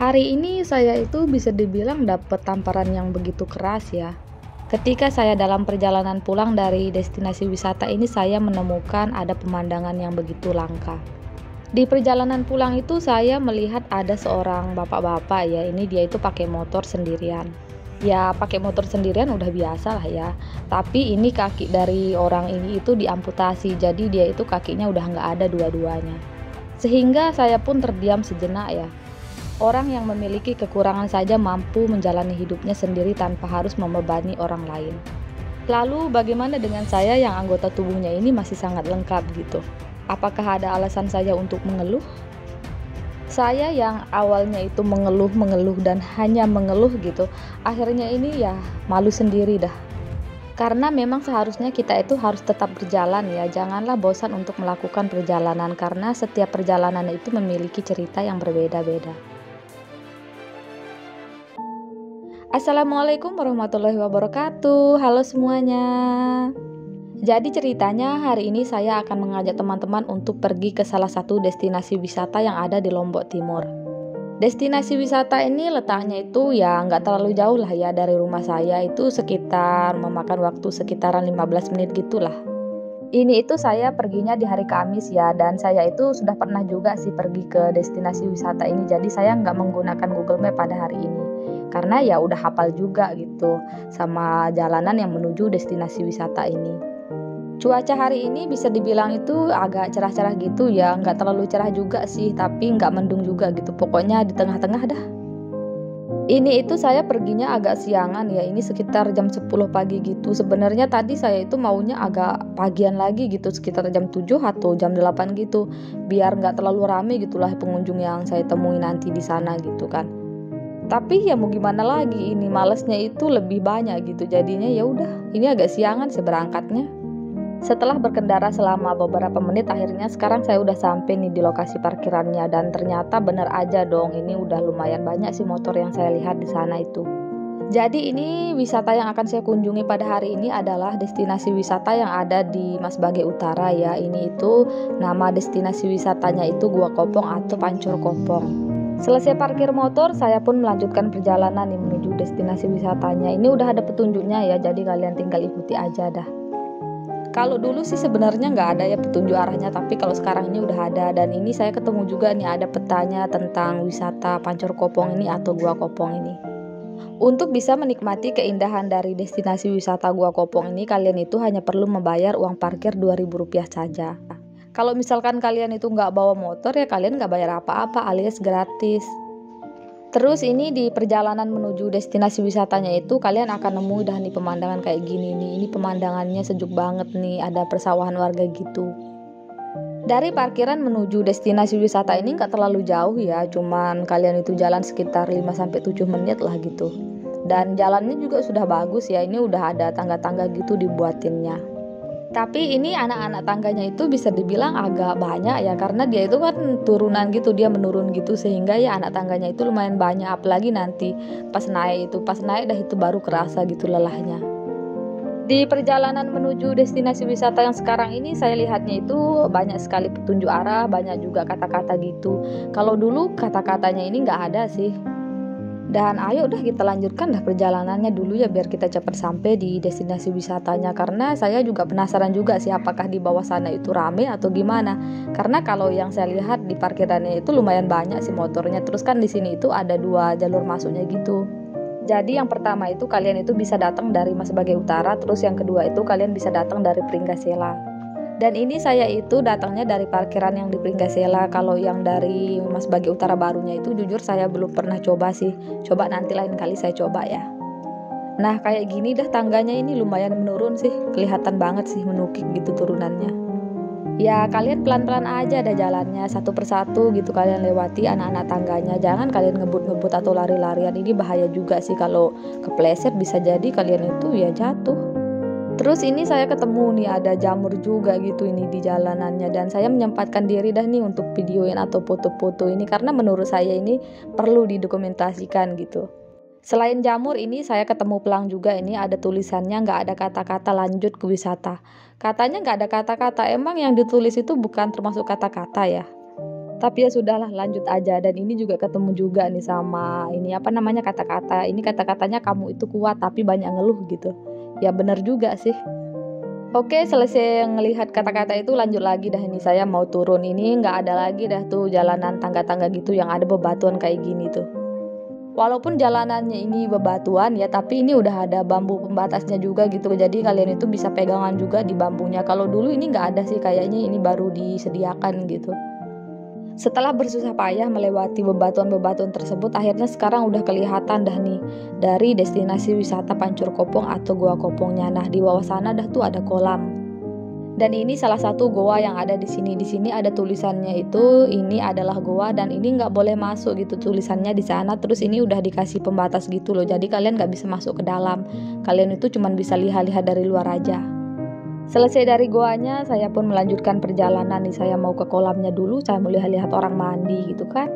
Hari ini saya itu bisa dibilang dapat tamparan yang begitu keras ya. Ketika saya dalam perjalanan pulang dari destinasi wisata ini saya menemukan ada pemandangan yang begitu langka. Di perjalanan pulang itu saya melihat ada seorang bapak-bapak ya, ini dia itu pakai motor sendirian. Ya pakai motor sendirian udah biasa lah ya. Tapi ini kaki dari orang ini itu diamputasi, jadi dia itu kakinya udah nggak ada dua-duanya. Sehingga saya pun terdiam sejenak ya. Orang yang memiliki kekurangan saja mampu menjalani hidupnya sendiri tanpa harus membebani orang lain. Lalu bagaimana dengan saya yang anggota tubuhnya ini masih sangat lengkap gitu? Apakah ada alasan saya untuk mengeluh? Saya yang awalnya itu mengeluh dan hanya mengeluh gitu, akhirnya ini ya malu sendiri dah. Karena memang seharusnya kita itu harus tetap berjalan ya, janganlah bosan untuk melakukan perjalanan karena setiap perjalanan itu memiliki cerita yang berbeda-beda. Assalamualaikum warahmatullahi wabarakatuh. Halo semuanya. Jadi ceritanya hari ini saya akan mengajak teman-teman untuk pergi ke salah satu destinasi wisata yang ada di Lombok Timur. Destinasi wisata ini letaknya itu ya nggak terlalu jauh lah ya dari rumah saya, itu sekitar memakan waktu sekitaran 15 menit gitulah. Ini itu saya perginya di hari Kamis ya, dan saya itu sudah pernah juga sih pergi ke destinasi wisata ini, jadi saya nggak menggunakan Google Map pada hari ini. Karena ya udah hafal juga gitu sama jalanan yang menuju destinasi wisata ini. Cuaca hari ini bisa dibilang itu agak cerah-cerah gitu ya, nggak terlalu cerah juga sih, tapi nggak mendung juga gitu, pokoknya di tengah-tengah dah. Ini itu saya perginya agak siangan ya, ini sekitar jam 10 pagi gitu. Sebenarnya tadi saya itu maunya agak pagian lagi gitu, sekitar jam 7 atau jam 8 gitu. Biar nggak terlalu rame gitulah pengunjung yang saya temui nanti di sana gitu kan. Tapi ya mau gimana lagi, ini malesnya itu lebih banyak gitu. Jadinya ya udah, ini agak siangan seberangkatnya. Setelah berkendara selama beberapa menit, akhirnya sekarang saya udah sampai nih di lokasi parkirannya, dan ternyata bener aja dong, ini udah lumayan banyak sih motor yang saya lihat di sana itu. Jadi ini wisata yang akan saya kunjungi pada hari ini adalah destinasi wisata yang ada di Mas Bage Utara ya. Ini itu nama destinasi wisatanya itu Gua Kopong atau Pancur Kopong. Selesai parkir motor, saya pun melanjutkan perjalanan nih menuju destinasi wisatanya. Ini udah ada petunjuknya ya, jadi kalian tinggal ikuti aja dah. Kalau dulu sih sebenarnya nggak ada ya petunjuk arahnya, tapi kalau sekarang ini udah ada. Dan ini saya ketemu juga nih ada petanya tentang wisata Pancur Kopong ini atau Gua Kopong ini. Untuk bisa menikmati keindahan dari destinasi wisata Gua Kopong ini, kalian itu hanya perlu membayar uang parkir Rp2.000 saja. Kalau misalkan kalian itu nggak bawa motor ya kalian nggak bayar apa-apa alias gratis. Terus ini di perjalanan menuju destinasi wisatanya itu kalian akan nemu dah nih pemandangan kayak gini nih. Ini pemandangannya sejuk banget nih, ada persawahan warga gitu. Dari parkiran menuju destinasi wisata ini nggak terlalu jauh ya, cuman kalian itu jalan sekitar 5-7 menit lah gitu. Dan jalannya juga sudah bagus ya, ini udah ada tangga-tangga gitu dibuatinnya. Tapi ini anak-anak tangganya itu bisa dibilang agak banyak ya, karena dia itu kan turunan gitu, dia menurun gitu, sehingga ya anak tangganya itu lumayan banyak. Apalagi nanti pas naik dah itu baru kerasa gitu lelahnya. Di perjalanan menuju destinasi wisata yang sekarang ini saya lihatnya itu banyak sekali petunjuk arah, banyak juga kata-kata gitu. Kalau dulu kata-katanya ini nggak ada sih. Dan ayo udah kita lanjutkan dah perjalanannya dulu ya, biar kita cepat sampai di destinasi wisatanya. Karena saya juga penasaran juga sih apakah di bawah sana itu rame atau gimana. Karena kalau yang saya lihat di parkirannya itu lumayan banyak sih motornya. Terus kan di sini itu ada 2 jalur masuknya gitu. Jadi yang pertama itu kalian itu bisa datang dari Mas Bage Utara, terus yang kedua itu kalian bisa datang dari Pringgasela. Dan ini saya itu datangnya dari parkiran yang di Pringgasela. Kalau yang dari Mas Bage Utara barunya itu jujur saya belum pernah coba sih. Coba nanti lain kali saya coba ya. Nah kayak gini dah tangganya ini lumayan menurun sih. Kelihatan banget sih menukik gitu turunannya. Ya kalian pelan-pelan aja ada jalannya, satu persatu gitu kalian lewati anak-anak tangganya. Jangan kalian ngebut-ngebut atau lari-larian, ini bahaya juga sih, kalau kepleset bisa jadi kalian itu ya jatuh. Terus ini saya ketemu nih ada jamur juga gitu ini di jalanannya, dan saya menyempatkan diri dah nih untuk videoin atau foto-foto ini karena menurut saya ini perlu didokumentasikan gitu. Selain jamur ini saya ketemu pelang juga, ini ada tulisannya nggak ada kata-kata lanjut ke wisata. Katanya nggak ada kata-kata, emang yang ditulis itu bukan termasuk kata-kata ya? Tapi ya sudahlah, lanjut aja. Dan ini juga ketemu juga nih sama ini apa namanya, kata-kata. Ini kata-katanya, kamu itu kuat tapi banyak ngeluh gitu. Ya bener juga sih. Oke, selesai ngelihat kata-kata itu, lanjut lagi dah, ini saya mau turun. Ini nggak ada lagi dah tuh jalanan tangga-tangga gitu yang ada bebatuan kayak gini tuh. Walaupun jalanannya ini bebatuan ya, tapi ini udah ada bambu pembatasnya juga gitu. Jadi kalian itu bisa pegangan juga di bambunya. Kalau dulu ini nggak ada sih, kayaknya ini baru disediakan gitu. Setelah bersusah payah melewati bebatuan-bebatuan tersebut, akhirnya sekarang udah kelihatan dah nih dari destinasi wisata Pancur Kopong atau Goa Kopongnya. Nah, di bawah sana dah tuh ada kolam. Dan ini salah satu goa yang ada di sini. Di sini ada tulisannya itu, ini adalah goa dan ini nggak boleh masuk gitu tulisannya di sana. Terus ini udah dikasih pembatas gitu loh. Jadi kalian nggak bisa masuk ke dalam. Kalian itu cuma bisa lihat-lihat dari luar aja. Selesai dari goanya, saya pun melanjutkan perjalanan nih. Saya mau ke kolamnya dulu, saya mau lihat-lihat orang mandi gitu kan.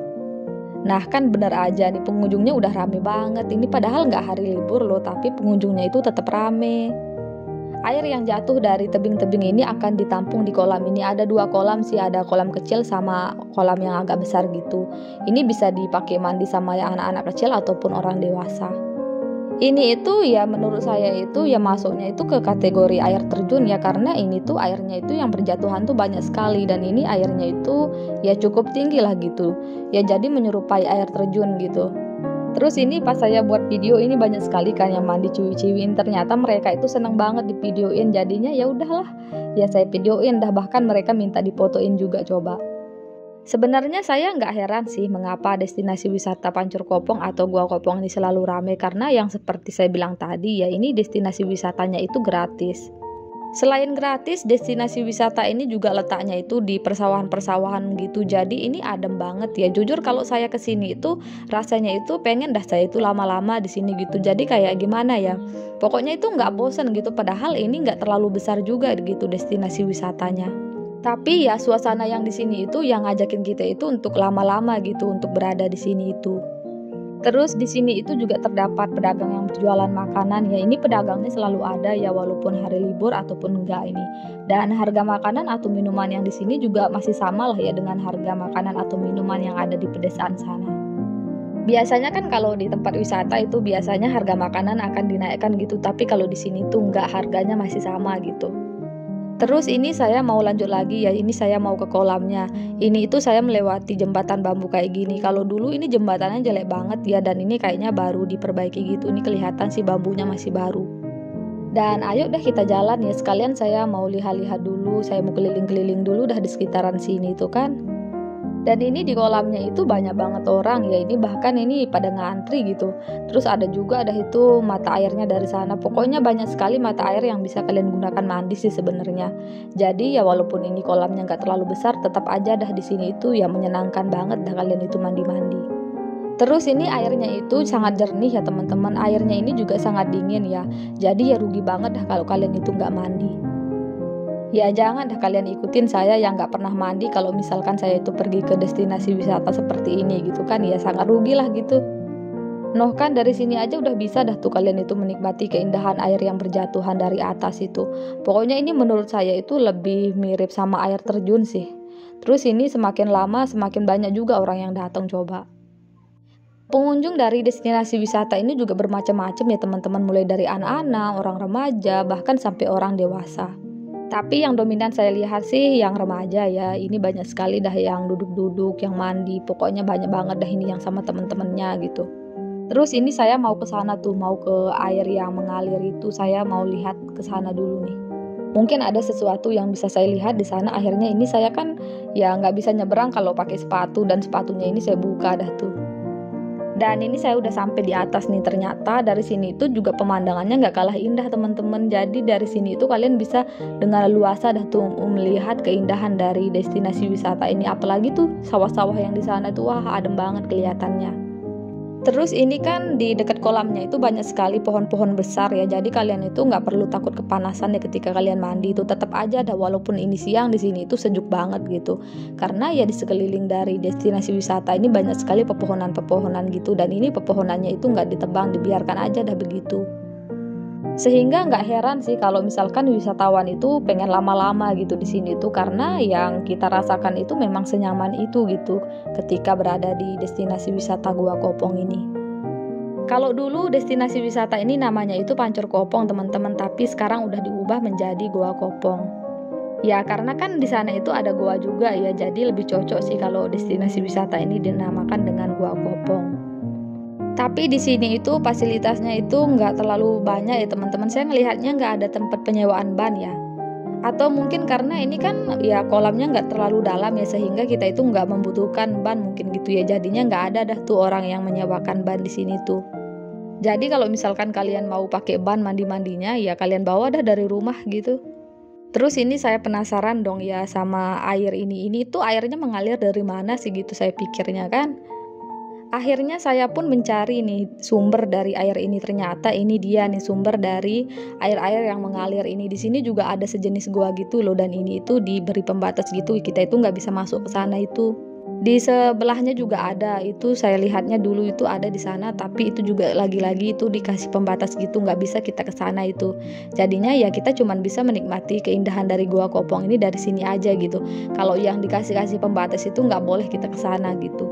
Nah kan bener aja nih, pengunjungnya udah rame banget. Ini padahal nggak hari libur loh, tapi pengunjungnya itu tetap rame. Air yang jatuh dari tebing-tebing ini akan ditampung di kolam ini. Ada 2 kolam sih, ada kolam kecil sama kolam yang agak besar gitu. Ini bisa dipakai mandi sama anak-anak kecil ataupun orang dewasa. Ini itu ya menurut saya itu ya masuknya itu ke kategori air terjun ya, karena ini tuh airnya itu yang berjatuhan tuh banyak sekali dan ini airnya itu ya cukup tinggi lah gitu. Ya jadi menyerupai air terjun gitu. Terus ini pas saya buat video ini banyak sekali kan yang mandi ciwi-ciwiin, ternyata mereka itu seneng banget divideoin, jadinya ya udahlah ya saya videoin dah, bahkan mereka minta difotoin juga coba. Sebenarnya saya nggak heran sih mengapa destinasi wisata Pancur Kopong atau Goa Kopong ini selalu ramai, karena yang seperti saya bilang tadi ya, ini destinasi wisatanya itu gratis. Selain gratis, destinasi wisata ini juga letaknya itu di persawahan-persawahan gitu. Jadi ini adem banget ya. Jujur kalau saya kesini itu rasanya itu pengen dah saya itu lama-lama di sini gitu. Jadi kayak gimana ya? Pokoknya itu nggak bosen gitu. Padahal ini nggak terlalu besar juga gitu destinasi wisatanya. Tapi ya suasana yang di sini itu yang ngajakin kita itu untuk lama-lama gitu, untuk berada di sini itu. Terus di sini itu juga terdapat pedagang yang berjualan makanan ya. Ini pedagangnya selalu ada ya, walaupun hari libur ataupun enggak ini. Dan harga makanan atau minuman yang di sini juga masih sama lah ya dengan harga makanan atau minuman yang ada di pedesaan sana. Biasanya kan kalau di tempat wisata itu biasanya harga makanan akan dinaikkan gitu, tapi kalau di sini tuh enggak, harganya masih sama gitu. Terus ini saya mau lanjut lagi ya, ini saya mau ke kolamnya. Ini itu saya melewati jembatan bambu kayak gini. Kalau dulu ini jembatannya jelek banget ya, dan ini kayaknya baru diperbaiki gitu. Ini kelihatan sih bambunya masih baru. Dan ayo deh kita jalan ya, sekalian saya mau lihat-lihat dulu, saya mau keliling-keliling dulu dah di sekitaran sini tuh kan. Dan ini di kolamnya itu banyak banget orang ya, ini bahkan ini pada ngantri gitu. Terus ada juga ada itu mata airnya dari sana. Pokoknya banyak sekali mata air yang bisa kalian gunakan mandi sih sebenarnya. Jadi ya walaupun ini kolamnya nggak terlalu besar, tetap aja dah di sini itu ya menyenangkan banget dah kalian itu mandi-mandi. Terus ini airnya itu sangat jernih ya teman-teman. Airnya ini juga sangat dingin ya. Jadi ya rugi banget dah kalau kalian itu nggak mandi. Ya jangan dah kalian ikutin saya yang nggak pernah mandi kalau misalkan saya itu pergi ke destinasi wisata seperti ini gitu kan, ya sangat rugi lah gitu. Noh kan dari sini aja udah bisa dah tuh kalian itu menikmati keindahan air yang berjatuhan dari atas itu. Pokoknya ini menurut saya itu lebih mirip sama air terjun sih. Terus ini semakin lama semakin banyak juga orang yang datang coba. Pengunjung dari destinasi wisata ini juga bermacam-macam ya teman-teman, mulai dari anak-anak, orang remaja, bahkan sampai orang dewasa. Tapi yang dominan saya lihat sih yang remaja ya. Ini banyak sekali dah yang duduk-duduk, yang mandi. Pokoknya banyak banget dah ini yang sama temen-temennya gitu. Terus ini saya mau ke sana tuh, mau ke air yang mengalir itu. Saya mau lihat ke sana dulu nih. Mungkin ada sesuatu yang bisa saya lihat di sana. Akhirnya ini saya kan ya nggak bisa nyeberang kalau pakai sepatu, dan sepatunya ini saya buka dah tuh. Dan ini saya udah sampai di atas nih. Ternyata dari sini itu juga pemandangannya nggak kalah indah teman-teman. Jadi dari sini itu kalian bisa dengan leluasa dah tuh melihat keindahan dari destinasi wisata ini. Apalagi tuh sawah-sawah yang di sana tuh wah adem banget kelihatannya. Terus ini kan di dekat kolamnya itu banyak sekali pohon-pohon besar ya. Jadi kalian itu nggak perlu takut kepanasan ya ketika kalian mandi itu. Tetap aja dah walaupun ini siang, di sini itu sejuk banget gitu. Karena ya di sekeliling dari destinasi wisata ini banyak sekali pepohonan-pepohonan gitu. Dan ini pepohonannya itu nggak ditebang, dibiarkan aja dah begitu. Sehingga nggak heran sih kalau misalkan wisatawan itu pengen lama-lama gitu di sini tuh, karena yang kita rasakan itu memang senyaman itu gitu ketika berada di destinasi wisata Gua Kopong ini. Kalau dulu destinasi wisata ini namanya itu Pancur Kopong teman-teman, tapi sekarang udah diubah menjadi Gua Kopong. Ya karena kan di sana itu ada goa juga ya, jadi lebih cocok sih kalau destinasi wisata ini dinamakan dengan Gua Kopong. Tapi di sini itu fasilitasnya itu nggak terlalu banyak ya teman-teman. Saya ngelihatnya nggak ada tempat penyewaan ban ya. Atau mungkin karena ini kan ya kolamnya nggak terlalu dalam ya, sehingga kita itu nggak membutuhkan ban mungkin gitu ya. Jadinya nggak ada dah tuh orang yang menyewakan ban di sini tuh. Jadi kalau misalkan kalian mau pakai ban mandi-mandinya ya kalian bawa dah dari rumah gitu. Terus ini saya penasaran dong ya sama air ini. Ini tuh airnya mengalir dari mana sih gitu saya pikirnya kan. Akhirnya saya pun mencari nih sumber dari air ini, ternyata ini dia nih sumber dari air-air yang mengalir ini. Di sini juga ada sejenis gua gitu loh, dan ini itu diberi pembatas gitu, kita itu nggak bisa masuk ke sana itu. Di sebelahnya juga ada, itu saya lihatnya dulu itu ada di sana, tapi itu juga lagi-lagi itu dikasih pembatas gitu, nggak bisa kita ke sana itu. Jadinya ya kita cuman bisa menikmati keindahan dari Gua Kopong ini dari sini aja gitu. Kalau yang dikasih pembatas itu nggak boleh kita ke sana gitu.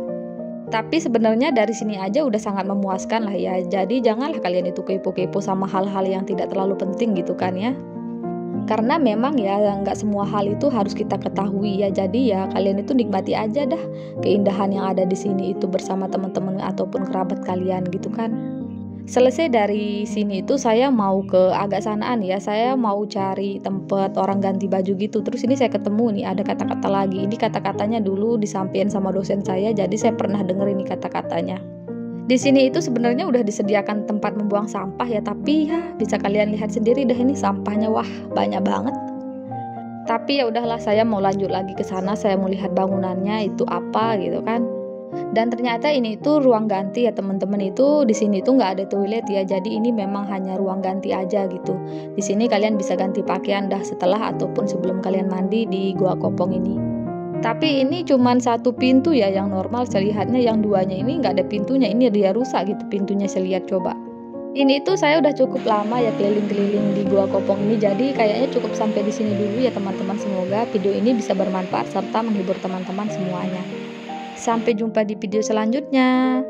Tapi sebenarnya dari sini aja udah sangat memuaskan lah ya. Jadi janganlah kalian itu kepo-kepo sama hal-hal yang tidak terlalu penting gitu kan ya. Karena memang ya nggak semua hal itu harus kita ketahui ya. Jadi ya kalian itu nikmati aja dah keindahan yang ada di sini itu bersama teman-teman ataupun kerabat kalian gitu kan. Selesai dari sini itu saya mau ke agak sanaan ya. Saya mau cari tempat orang ganti baju gitu. Terus ini saya ketemu nih ada kata-kata lagi. Ini kata-katanya dulu disampaikan sama dosen saya. Jadi saya pernah denger ini kata-katanya. Di sini itu sebenarnya udah disediakan tempat membuang sampah ya, tapi ya bisa kalian lihat sendiri dah ini sampahnya, wah banyak banget. Tapi ya udahlah, saya mau lanjut lagi ke sana, saya mau lihat bangunannya itu apa gitu kan. Dan ternyata ini itu ruang ganti ya teman-teman, itu di sini tuh nggak ada toilet ya, jadi ini memang hanya ruang ganti aja gitu. Di sini kalian bisa ganti pakaian dah setelah ataupun sebelum kalian mandi di Gua Kopong ini. Tapi ini cuman satu pintu ya yang normal, saya lihatnya yang duanya ini nggak ada pintunya, ini dia rusak gitu pintunya, saya lihat coba. Ini tuh saya udah cukup lama ya keliling-keliling di Gua Kopong ini, jadi kayaknya cukup sampai di sini dulu ya teman-teman. Semoga video ini bisa bermanfaat serta menghibur teman-teman semuanya. Sampai jumpa di video selanjutnya.